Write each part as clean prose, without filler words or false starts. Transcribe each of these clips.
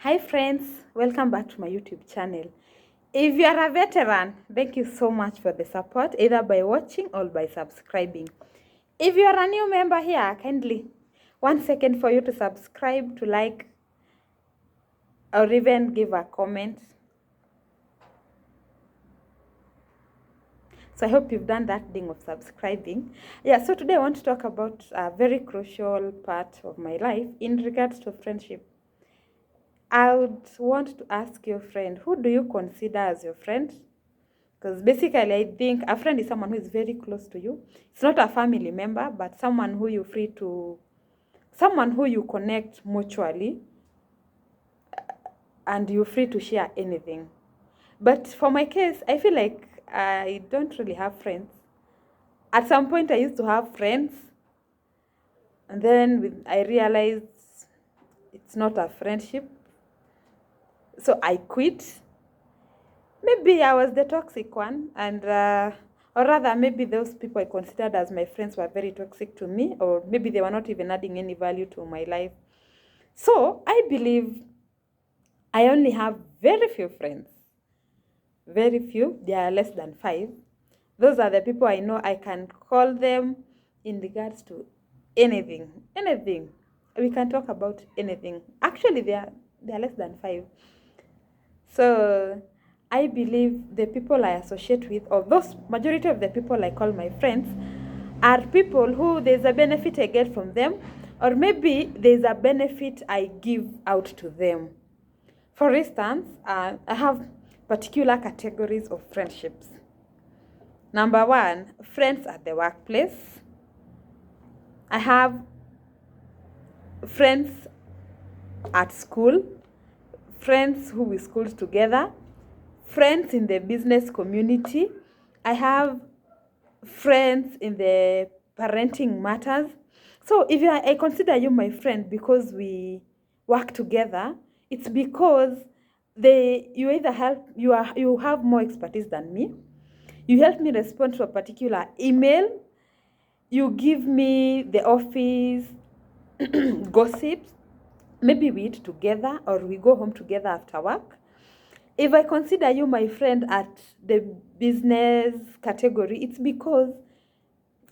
Hi friends, welcome back to my YouTube channel. If you are a veteran, thank you so much for the support, either by watching or by subscribing. If you are a new member here, kindly 1 second for you to subscribe, to like, or even give a comment. So I hope you've done that thing of subscribing. Yeah, so today I want to talk about a very crucial part of my life in regards to friendship. I would want to ask your friend, who do you consider as your friend? Because basically, I think a friend is someone who is very close to you. It's not a family member, but someone who someone who you connect mutually, and you're free to share anything. But for my case, I feel like I don't really have friends. At some point, I used to have friends, and then I realized it's not a friendship. So I quit. Maybe I was the toxic one, or rather, maybe those people I considered as my friends were very toxic to me, or maybe they were not even adding any value to my life. So I believe I only have very few friends. Very few. They are less than 5. Those are the people I know I can call them in regards to anything. Anything. We can talk about anything. Actually, they are less than 5. So I believe the people I associate with, or those majority of the people I call my friends, are people who there's a benefit I get from them, or maybe there's a benefit I give out to them. For instance, I have particular categories of friendships. Number 1, friends at the workplace. I have friends at school, friends who we schooled together, friends in the business community. I have friends in the parenting matters. So if I consider you my friend because we work together, it's because you either you have more expertise than me. You help me respond to a particular email. You give me the office gossips. Maybe we eat together or we go home together after work. If I consider you my friend at the business category, it's because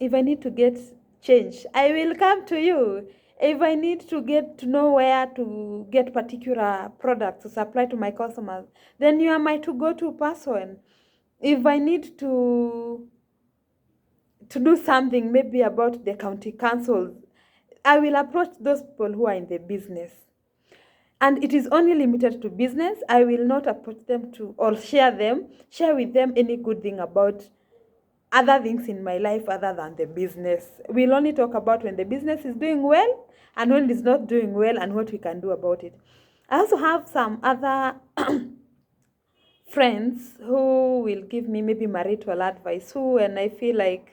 if I need to get change, I will come to you. If I need to get to know where to get particular products to supply to my customers, then you are my to-go-to person. If I need to do something maybe about the county councils, I will approach those people who are in the business. And it is only limited to business. I will not approach them to or share with them any good thing about other things in my life other than the business. We'll only talk about when the business is doing well and when it's not doing well and what we can do about it. I also have some other friends who will give me maybe marital advice, who when I feel like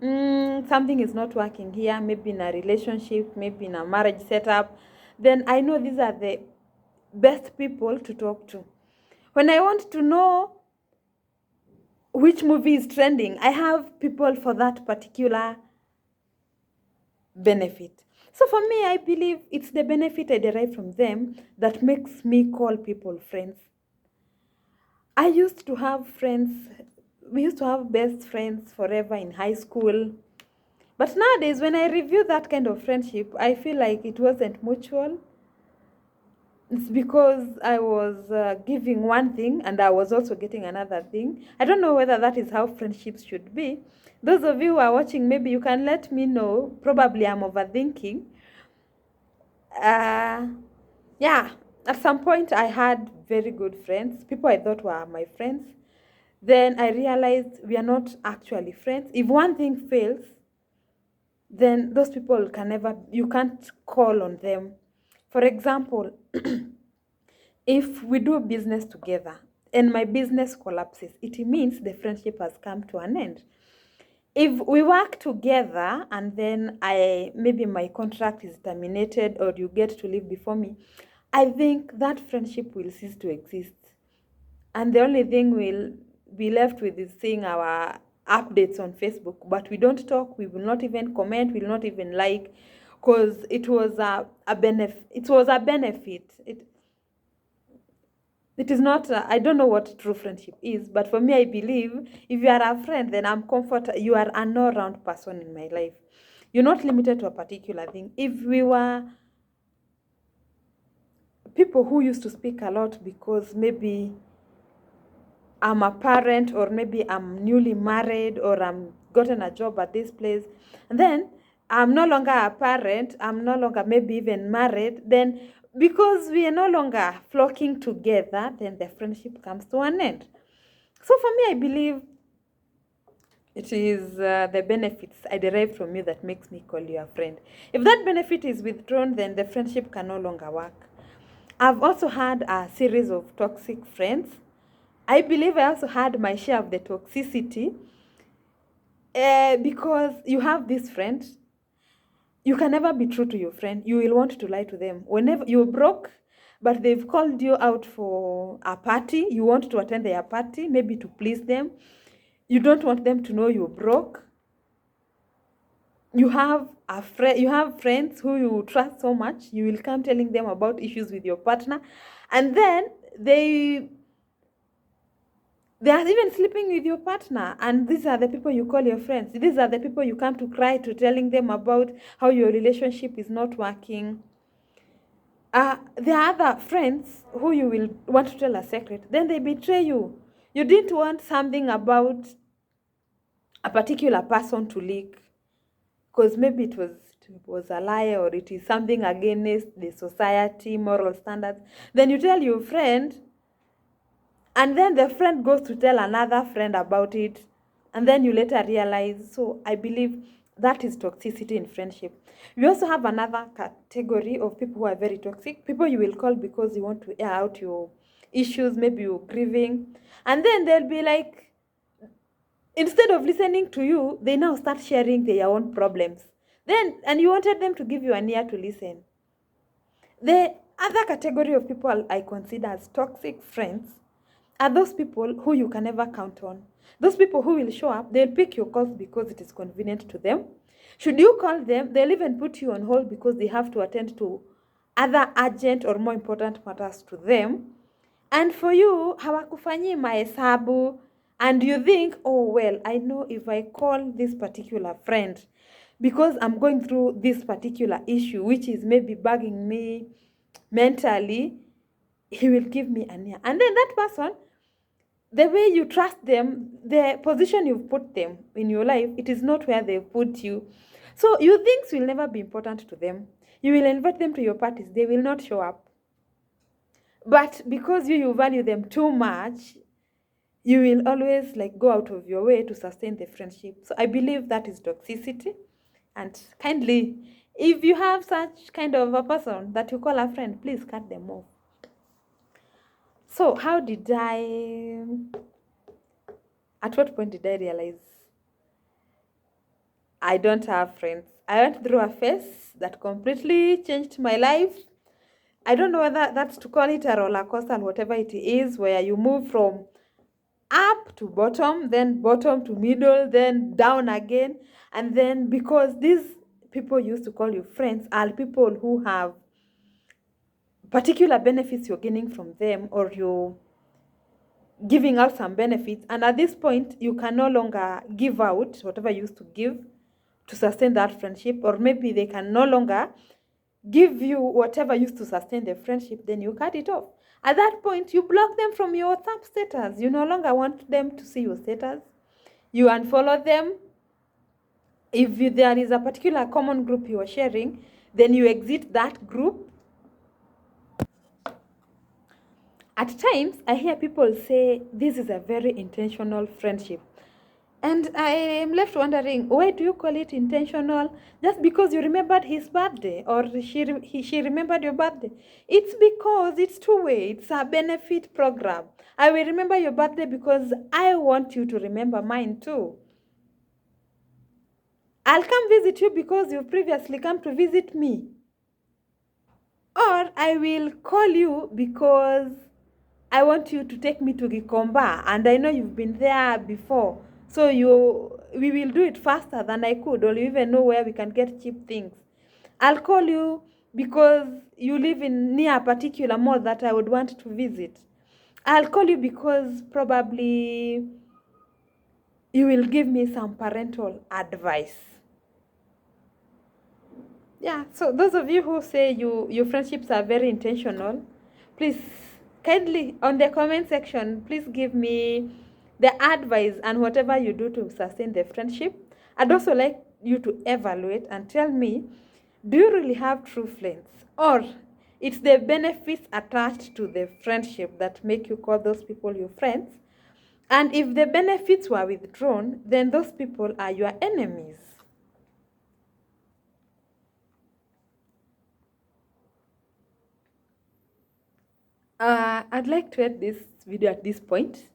something is not working here, maybe in a relationship, maybe in a marriage setup, then I know these are the best people to talk to. When I want to know which movie is trending, I have people for that particular benefit. So for me, I believe it's the benefit I derive from them that makes me call people friends. I used to have friends, we used to have best friends forever in high school. But nowadays, when I review that kind of friendship, I feel like it wasn't mutual. It's because I was giving one thing and I was also getting another thing. I don't know whether that is how friendships should be. Those of you who are watching, maybe you can let me know. Probably I'm overthinking. Uh, yeah, at some point I had very good friends, people I thought were my friends. Then I realized we are not actually friends. If one thing fails, then those people you can't call on them. For example, if we do business together and my business collapses, it means the friendship has come to an end. If we work together and then maybe my contract is terminated or you get to leave before me, I think that friendship will cease to exist. And the only thing we'll be left with is seeing our updates on Facebook, but we don't talk, we will not even comment, we will not even like, because it was a benefit. It was a benefit. It is not, I don't know what true friendship is, but for me, I believe if you are a friend, then I'm comfort, you are an all round person in my life. You're not limited to a particular thing. If we were people who used to speak a lot because maybe I'm a parent, or maybe I'm newly married, or I'm gotten a job at this place, and then I'm no longer a parent, I'm no longer maybe even married, then because we are no longer flocking together, then the friendship comes to an end. So for me, I believe it is the benefits I derive from you that makes me call you a friend. If that benefit is withdrawn, then the friendship can no longer work. I've also had a series of toxic friends. I believe I also had my share of the toxicity, because you have this friend. You can never be true to your friend. You will want to lie to them. Whenever you're broke, but they've called you out for a party, you want to attend their party, maybe to please them. You don't want them to know you're broke. You have friends who you trust so much. You will come telling them about issues with your partner, and then they are even sleeping with your partner, and these are the people you call your friends. These are the people you come to cry to, telling them about how your relationship is not working. There are other friends who you will want to tell a secret, then they betray you. You didn't want something about a particular person to leak because maybe it was a lie, or it is something against the society moral standards. Then you tell your friend, and then the friend goes to tell another friend about it, and then you later realize. So I believe that is toxicity in friendship. We also have another category of people who are very toxic, people you will call because you want to air out your issues, maybe you're grieving, and then they'll be like, instead of listening to you, they now start sharing their own problems. Then, and you wanted them to give you an ear to listen. The other category of people I consider as toxic friends are those people who you can never count on. Those people who will show up, they'll pick your calls because it is convenient to them. Should you call them, they'll even put you on hold because they have to attend to other urgent or more important matters to them. And for you, hawakufanyi mahesabu, and you think, oh well, I know if I call this particular friend because I'm going through this particular issue, which is maybe bugging me mentally, he will give me an ear. And then that person, the way you trust them, the position you've put them in your life, it is not where they've put you. So your things will never be important to them. You will invite them to your parties, they will not show up. But because you value them too much, you will always like go out of your way to sustain the friendship. So I believe that is toxicity. And kindly, if you have such kind of a person that you call a friend, please cut them off. So at what point did I realize I don't have friends? I went through a phase that completely changed my life. I don't know whether that's to call it a roller coaster or whatever it is, where you move from up to bottom, then bottom to middle, then down again. And then because these people used to call you friends are people who have particular benefits you're gaining from them, or you're giving out some benefits. And at this point, you can no longer give out whatever you used to give to sustain that friendship, or maybe they can no longer give you whatever used to sustain the friendship, then you cut it off. At that point, you block them from your WhatsApp status. You no longer want them to see your status. You unfollow them. If there is a particular common group you are sharing, then you exit that group. At times, I hear people say this is a very intentional friendship. And I am left wondering, why do you call it intentional? Just because you remembered his birthday, or she remembered your birthday? It's because it's two-way. It's a benefit program. I will remember your birthday because I want you to remember mine too. I'll come visit you because you've previously come to visit me. Or I will call you because I want you to take me to Gikomba, and I know you've been there before. So we will do it faster than I could, or you even know where we can get cheap things. I'll call you because you live in near a particular mall that I would want to visit. I'll call you because probably you will give me some parental advice. Yeah, so those of you who say your friendships are very intentional, please kindly on the comment section, please give me the advice and whatever you do to sustain the friendship. I'd also like you to evaluate and tell me, do you really have true friends? Or it's the benefits attached to the friendship that make you call those people your friends? And if the benefits were withdrawn, then those people are your enemies. I'd like to end this video at this point,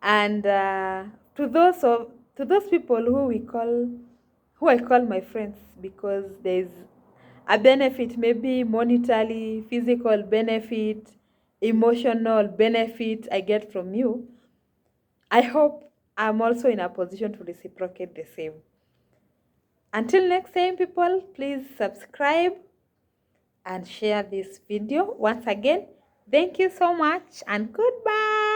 and to those people who I call my friends because there's a benefit, maybe monetarily, physical benefit, emotional benefit I get from you. I hope I'm also in a position to reciprocate the same. Until next time, people, please subscribe and share this video. Once again, thank you so much and goodbye.